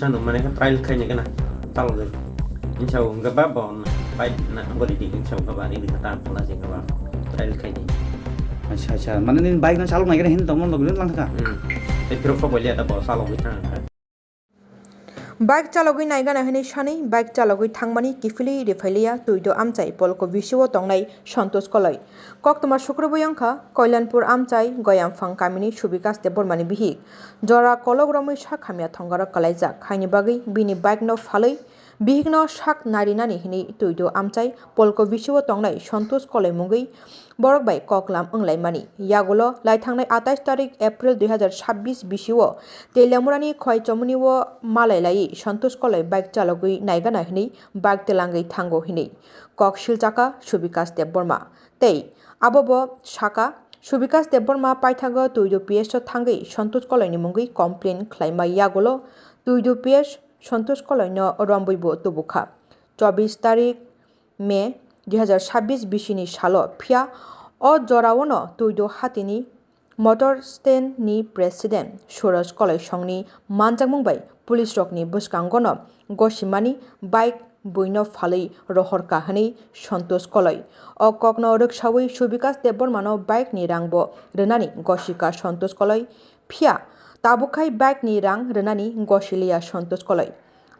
insano mana ka trial kanya kana talga insau ga ba bon bai na ngori di insau ga ba ni ka tan pula sing ga ba trial kanya আচ্ছা আচ্ছা মানে নিন bike না চালক নাই কেন হিন তমন লগলেন lung থাকা e pro fo bolia ta bo salo wi tan bike চালকই নাইগানা হেনে সাनै বাইক চালকই থাংমানি কিফিলি রেফাইলিয়া তুইdo আমচাই polko bisio tongnai Santosh Kaloi কক্তমা শুক্রবই অংখা কল্যাণপুর আমচাই গয়ামফাং কামিনি সুবিকাস দেবরমানি বিহি জরা কলগ্রমই সাখামিয়া থঙ্গারা কলাইজাক হাইনি বাগৈ বিনি বাইক ন ফাलै বিহিগ্ন সাক নারিনানি হিনি তুইdo আমচাই polko bisio tongnai Santosh Kalai মুগৈ Borok by ককলাম ওংলাইমানি ইয়াগুলো লাইথাংনাই 28 তারিখ এপ্রিল 2026 bisio তেলামুরানি খয় চমুনিও মালাইলাই সন্তোষ কলয় বাইক চালকই নাইগানা হিনি বাইক তেলাঙ্গৈ থাঙ্গো হিনি কক শিলচাকা সুবিকাস দেববর্মা তেই আবব শাকা সুবিকাস দেববর্মা পাইথাঙ্গ তুইdo পিএস থাঙ্গৈ সন্তোষ কলয়নি মুঙ্গৈ কমপ্লেন খ্লাইমা ইয়াগুলো তুইdo পিএস সন্তোষ কলয় ন রম্বইব তবুখা 24 তারিখ মে 2026 বিশিনি সালো ফিয়া অ জরাওন তুইdo হাতিনি motor stand ni president Suraj Kaloi সংনি মানজাংমুংবাই পুলিশ রকনি বুসকাঙ্গন গসিমানি বাইক বইন ফাलै রহর কাহানি সন্তোষ কলয় অ ককন রুকসাওই সুবিকাস দেববর্মানো বাইক ni রাংবো রনানি গসিকা সন্তোষ কলয় ফিয়া তাবুখাই বাইক ni রাং রনানি গসিলিয়া সন্তোষ কলয়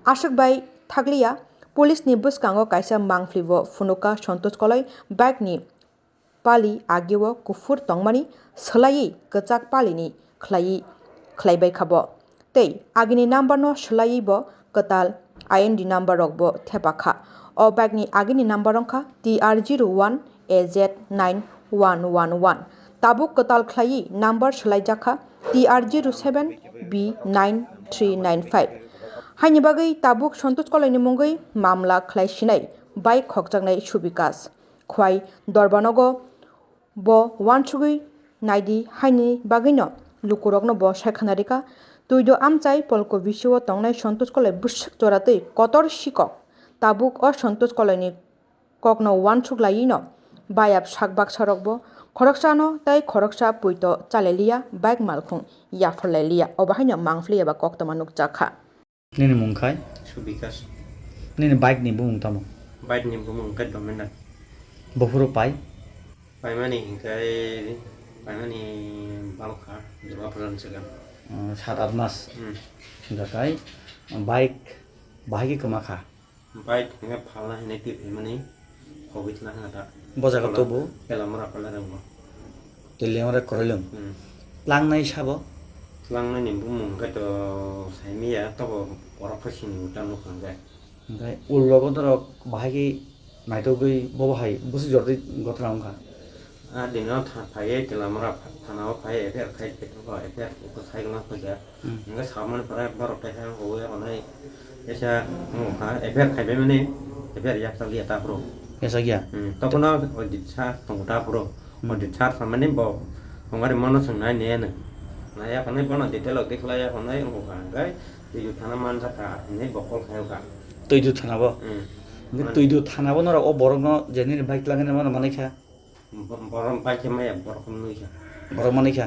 আশক বাই থাকলিয়া পুলিশ ni বুসকাঙ্গ কাইসা মাংফ্লিবো ফুনুকা সন্তোষ কলয় বাইক ni পালি আগেও কুফুর তংমানি সোলাই গচাক পালিনি খ্লাইবাই খাব তেই আগিনি নাম্বার ন সোলাইব কতাল আইএনডি নাম্বার রকব থেপাখা অ বাইকনি আগিনি নাম্বার রংখা TR01 AZ9111 তাবুক কতাল খ্লাই নাম্বার সোলাইজাখা TR07 B9395 হাইনি বাগৈ তাবুক সন্তোষ কলয়নি মুঙ্গৈ মামলা খ্লাইসিনাই বাইক খকজাকনাই সুবিকাস খোয়াই দরবানগ ব ওয়ানসুগৈ নাইদি হাইনি বাগৈন লুকুরকন ব সাইখানারিকা তুইdo আমচাই polko bisio tongnai Santosh Kalai বুসক জরাতৈ কতর শিকক তাবুক অ সন্তোষ কলয়নি ককন ওয়ানসুক লাইন বায়াব সাকবাক সারকব খরকসানো তাই খরকসা পুইতো চালেলিয়া বাইক মালখুং ইয়াফরলাইলিয়া অবাহাইন মাংফ্লিয়া বা কক্তমা নুকজাখা নিনি মুংখাই subikas নিনি বাইক নি বুং তামো bai ni bu mung ka domena বফুরো পাই bai mani kai bai mani balkha jwa pran segam 7-8 মাস গাকাই বাইক বাহাগি কমাখা bai nga phala hine ti mani hobit na ngata বজাগা তবু pelamra pala ramo তেলে আমরা করলম প্লাংনাই সাবো lang ni bu mung ka to saimia to pora phasini utan no kanga ओमफ्राय उलगो दरक बाहागि नाइतगै बहाय बुसि जरदै गथरा अंखा a dino tha phaye pelamra thana phaye efer khai ke to efer ko khai na phaja nga saman para bar ta ha ho ya onai esa mo ha efer khai be mane efer yak ta liya ta pro এসা গিয়া to kono odit sa tong ta pro odit sa samane bo ngare mono sang nai ne na na ya kanai bono detail ok khla ya kanai ngo ka gai yu thana man sa ka ne bokol khai ka Taidu থানাবো Taidu থানাবো নরা ও বরং jenny bike লাগানে মানে মানেখা borom pa ke maya borom nu ka বরং মানেখা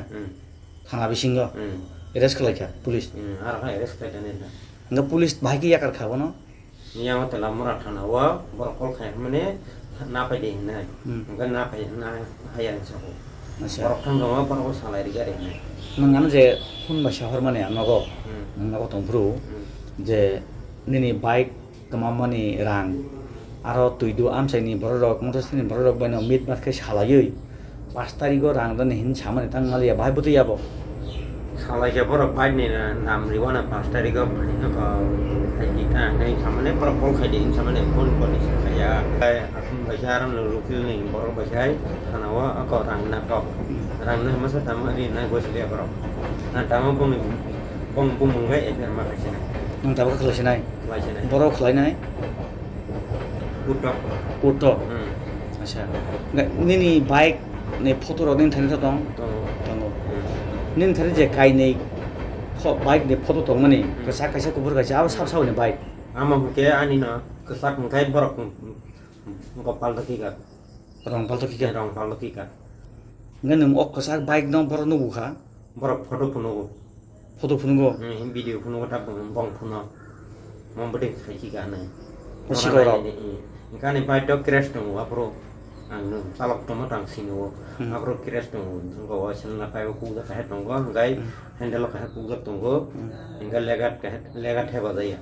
থানা বিসিঙ্গ arrest খালাইখা police ar ha eres ka ne na nga police ভাইকি ইয়াকার খাবো না niya mo tela mura thana wa bokol khai mane na pa de na nga na pa na hayan sa ko আচ্ছা borok thang ro ma borok salai ri ga re na নঙ্গানো যে হুনবা শহর মানে নগো নঙ্গাগো তংফ্রু যে নিনি bike কমামানি রাং আরো তুইদু আমসাইনি বড় rock motorcycle বড় rock বাইনো meet মাসকে সালাयै 5 তারিখও রাং দান হিন সামানে তাংমালিয়া ভাই বতে যাবো salai ke borok bai ni na nam ri wana 5 tarikh ko hai ni ta ngai samane borok kol khai de samane phone ko ni saya ai akun bajaran lu rukil ni borok bajai thana wa ko rang na to rang na masa tamari na go sele borok na tama bong mung gai efer ma khai na নং তাবো খালাইছিনাই lai sene বড় খালাইনাই puto কুটো আচ্ছা নিনি bike নে photo রদিন Thani তো দং to দঙ্গো নিন থারি যে কাইनै bike নে photo দং মানে কাসা কাসা কুবুর কাসা আবার সাব সাবনে bike ama ke ani na kesak ngai borok ko pal taki ka রং পাল্টো কি rong pal taki ka ngan num ok kasak bike দং বড় নুবুখা borok photo puno ফটো ফুনুগো video puno ta bong puno Memberi kaki kana. Sikorok. Kan ipai dok crash dong, apro anu salok tomo tang sino, apro crash dong, tunggu wasil na pai ku ga kahet dong, gai handle kahet ku ga tunggu, hingga legat heba daya.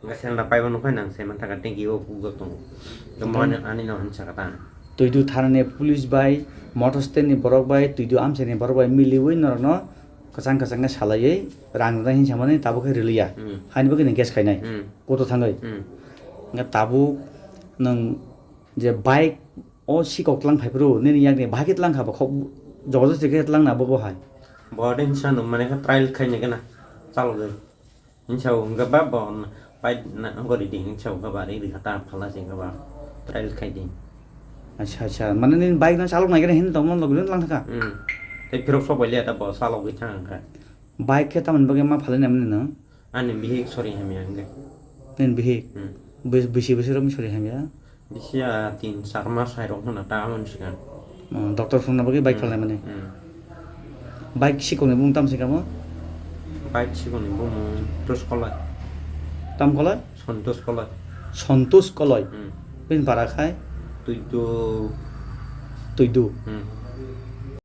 Enggak sel na pai banu kan nang seman taka tinggi ku ga tunggu. Kemudian ani no hansa kata. তুইদু থানানে police বাই মটরস্টেনি বরক বাই তুইদু আমসানি বরক বাই মিলিউই নরনো kacang kacangnya salai rang rang hin samane tabu ke relia hain bagi neng gas kainai koto thangai nggak tabu neng je bike o sikok lang phaipro neni yang ne bhagit lang khaba khok jojo tiket lang na bogo hai Borden san mane ka trial khaine kana chalo dei hinchau nga ba bon pai na ngori ding hinchau ka ba ri khata phala sing ka ba trial khai ding acha acha mane nin bike na chalok nai kana hin tomon loglen lang thaka te pirok so boile ta bo salo gi thang ka bike ke taman bagi ma phale namne na ani bihi sorry hami ange nen bihi bisi bisi rom sori hamya bisia 3-4 mas hai rong na ta mon sikan doctor phone na bagi bike phale mane bike sikone bung tam sikamo pai sikon bo mo tos kolai tam kolai santos kolai pin para khai tuido tuidu